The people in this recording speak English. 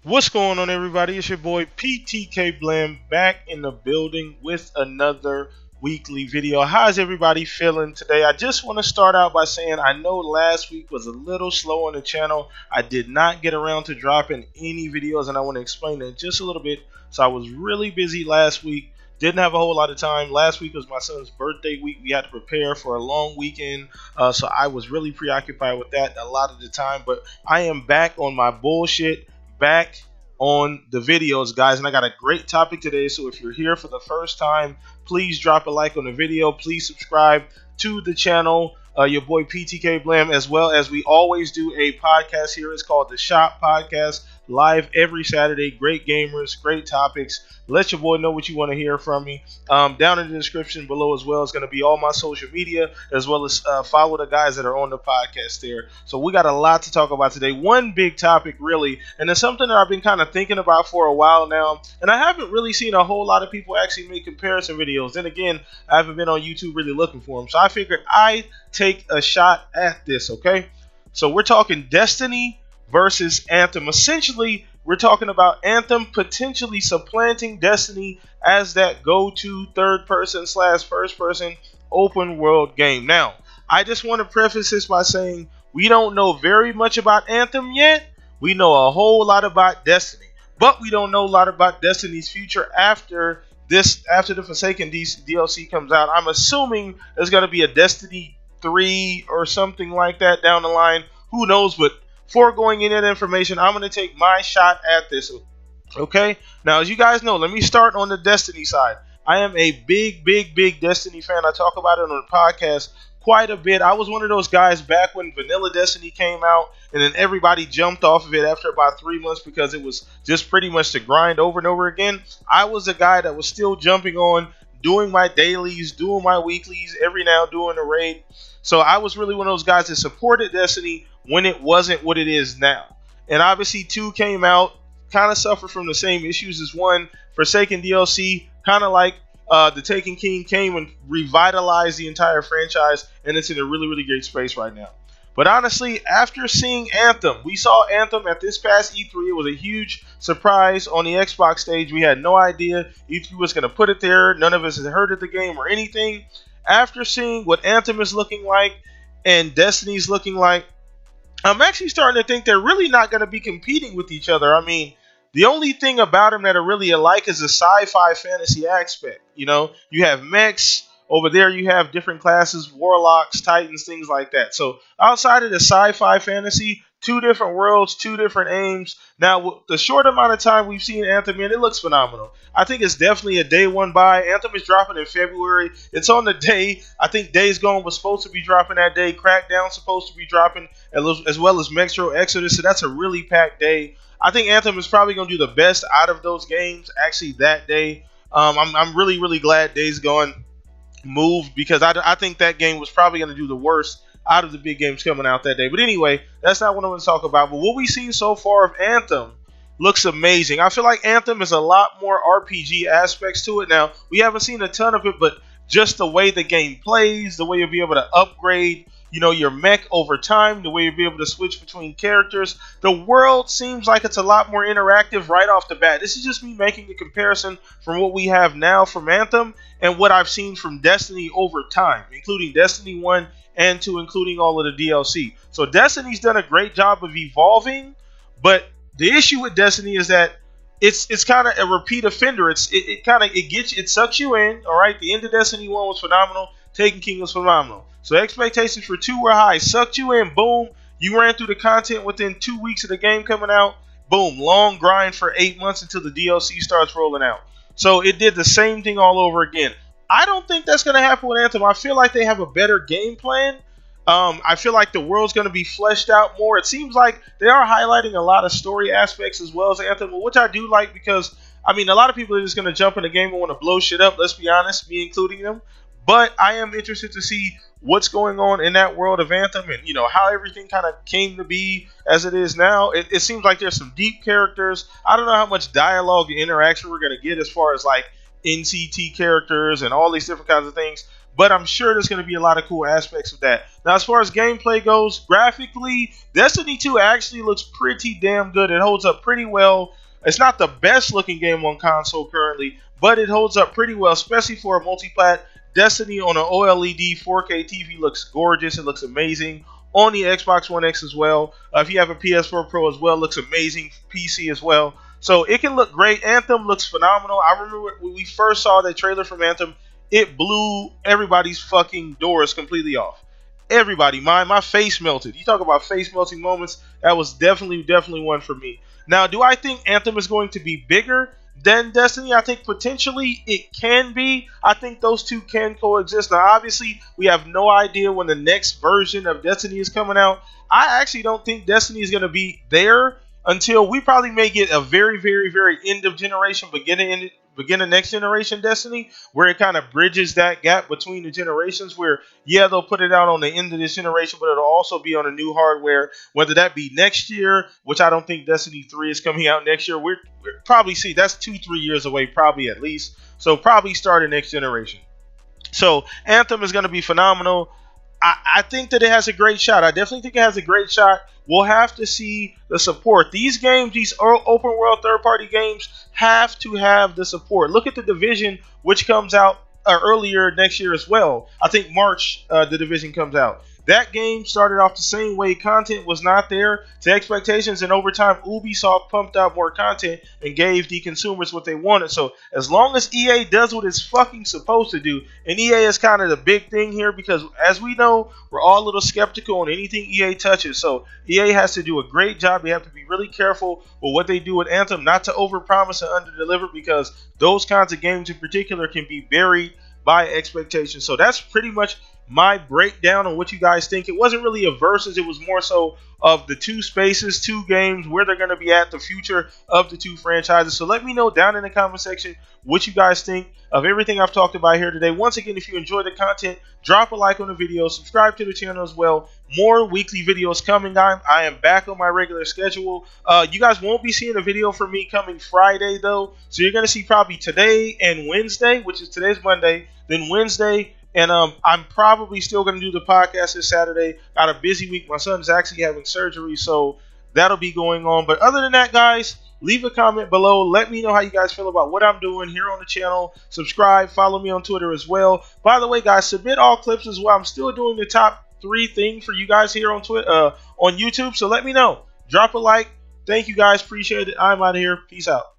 What's going on, everybody? It's your boy PTK Blam back in the building with another weekly video. How's everybody feeling today? I just want to start out by saying I know last week was a little slow on the channel. I did not get around to dropping any videos, and I want to explain that just a little bit. So I was really busy last week. Didn't have a whole lot of time. Last week was my son's birthday week. We had to prepare for a long weekend, so I was really preoccupied with that a lot of the time. But I am back on my bullshit, back on the videos, guys, and I got a great topic today. So if you're here for the first time, please drop a like on the video. Please subscribe to the channel. Your boy PTK Blam, as well as we always do a podcast here. It's called The Shop Podcast, live every Saturday. Great gamers, great topics. Let your boy know what you want to hear from me. Down in the description below as well is going to be all my social media, as well as follow the guys that are on the podcast there. So we got a lot to talk about today. One big topic, really, and it's something that I've been kind of thinking about for a while now, and I haven't really seen a whole lot of people actually make comparison videos. Then again, I haven't been on YouTube really looking for them, so I figured I'd take a shot at this, okay? So we're talking Destiny versus Anthem. Essentially, we're talking about Anthem potentially supplanting Destiny as that go-to third-person / first-person open world game. Now, I just want to preface this by saying we don't know very much about Anthem yet. We know a whole lot about Destiny, but we don't know a lot about Destiny's future after the Forsaken DLC comes out. I'm assuming there's going to be a Destiny 3 or something like that down the line. Who knows? But before going into that information, I'm going to take my shot at this. Okay? Now, as you guys know, let me start on the Destiny side. I am a big Destiny fan. I talk about it on the podcast quite a bit. I was one of those guys back when Vanilla Destiny came out, and then everybody jumped off of it after about 3 months because it was just pretty much to grind over and over again. I was a guy that was still jumping on, doing my dailies, doing my weeklies, every now doing a raid. So I was really one of those guys that supported Destiny when it wasn't what it is now. And obviously 2 came out, kind of suffered from the same issues as 1. Forsaken DLC, kind of like the Taken King, came and revitalized the entire franchise, and it's in a really great space right now. But honestly, after seeing Anthem, we saw Anthem at this past E3. It was a huge surprise on the Xbox stage. We had no idea E3 was going to put it there. None of us had heard of the game or anything. After seeing what Anthem is looking like and Destiny's looking like, I'm actually starting to think they're really not going to be competing with each other. I mean, the only thing about them that are really alike is the sci-fi fantasy aspect. You know, you have mechs. Over there, you have different classes, warlocks, titans, things like that. So outside of the sci-fi fantasy, 2 different worlds, 2 different aims. Now, with the short amount of time we've seen Anthem in, it looks phenomenal. I think it's definitely a day one buy. Anthem is dropping in February. It's on the day. I think Days Gone was supposed to be dropping that day. Crackdown's supposed to be dropping, as well as Metro Exodus. So that's a really packed day. I think Anthem is probably going to do the best out of those games actually that day. I'm really glad Days Gone moved, because I think that game was probably going to do the worst out of the big games coming out that day. But anyway, that's not what I'm going to talk about. But what we've seen so far of Anthem looks amazing. I feel like Anthem is a lot more RPG aspects to it. Now, we haven't seen a ton of it, but just the way the game plays, the way you'll be able to upgrade, you know, your mech over time, the way you'll be able to switch between characters. The world seems like it's a lot more interactive right off the bat. This is just me making a comparison from what we have now from Anthem and what I've seen from Destiny over time, including Destiny 1 and 2, including all of the DLC. So Destiny's done a great job of evolving, but the issue with Destiny is that it's kind of a repeat offender. It sucks you in. All right, the end of Destiny 1 was phenomenal. Taken King was phenomenal. So expectations for 2 were high. Sucked you in. Boom. You ran through the content within 2 weeks of the game coming out. Boom. Long grind for 8 months until the DLC starts rolling out. So it did the same thing all over again. I don't think that's going to happen with Anthem. I feel like they have a better game plan. I feel like the world's going to be fleshed out more. It seems like they are highlighting a lot of story aspects as well as Anthem, which I do like, because, I mean, a lot of people are just going to jump in the game and want to blow shit up. Let's be honest, me including them. But I am interested to see what's going on in that world of Anthem, and, you know, how everything kind of came to be as it is now. It seems like there's some deep characters. I don't know how much dialogue and interaction we're going to get as far as like NCT characters and all these different kinds of things. but I'm sure there's going to be a lot of cool aspects of that. Now, as far as gameplay goes, graphically, Destiny 2 actually looks pretty damn good. It holds up pretty well. It's not the best looking game on console currently, but it holds up pretty well, especially for a multi-plat. Destiny on an OLED 4K TV looks gorgeous. It looks amazing. On the Xbox One X as well. If you have a PS4 Pro as well, it looks amazing. PC as well. So it can look great. Anthem looks phenomenal. I remember when we first saw that trailer from Anthem, it blew everybody's fucking doors completely off. Everybody, my face melted. You talk about face melting moments. That was definitely one for me. Now, do I think Anthem is going to be bigger than Destiny? I think potentially it can be. I think those two can coexist. Now, obviously, we have no idea when the next version of Destiny is coming out. I actually don't think Destiny is going to be there until we probably may get a very end of generation, beginning of next generation Destiny, where it kind of bridges that gap between the generations, where, yeah, they'll put it out on the end of this generation, but it'll also be on a new hardware, whether that be next year, which I don't think Destiny 3 is coming out next year. We're probably, see, that's 2-3 years away, probably at least. So probably start the next generation. So Anthem is going to be phenomenal. I think that it has a great shot. I definitely think it has a great shot. We'll have to see the support. These games, these open world third-party games, have to have the support. Look at The Division, which comes out earlier next year as well. I think March, The Division comes out. That game started off the same way. Content was not there to expectations, and over time, Ubisoft pumped out more content and gave the consumers what they wanted. So as long as EA does what it's fucking supposed to do, and EA is kind of the big thing here, because as we know, we're all a little skeptical on anything EA touches. So EA has to do a great job. They have to be really careful with what they do with Anthem, not to overpromise and underdeliver, because those kinds of games in particular can be buried by expectations. So that's pretty much my breakdown on what you guys think. It wasn't really a versus, it was more so of the two spaces, two games, where they're going to be at, the future of the two franchises. So let me know down in the comment section what you guys think of everything I've talked about here today. Once again, if you enjoyed the content, drop a like on the video, subscribe to the channel as well. More weekly videos coming. I am back on my regular schedule. You guys won't be seeing a video from me coming Friday though, so you're going to see probably today and Wednesday, which is today's Monday, then Wednesday. And I'm probably still going to do the podcast this Saturday. Got a busy week. My son's actually having surgery, so that'll be going on. But other than that, guys, leave a comment below. Let me know how you guys feel about what I'm doing here on the channel. Subscribe. Follow me on Twitter as well. By the way, guys, submit all clips as well. I'm still doing the top 3 thing for you guys here on Twitter, on YouTube. So let me know. Drop a like. Thank you, guys. Appreciate it. I'm out of here. Peace out.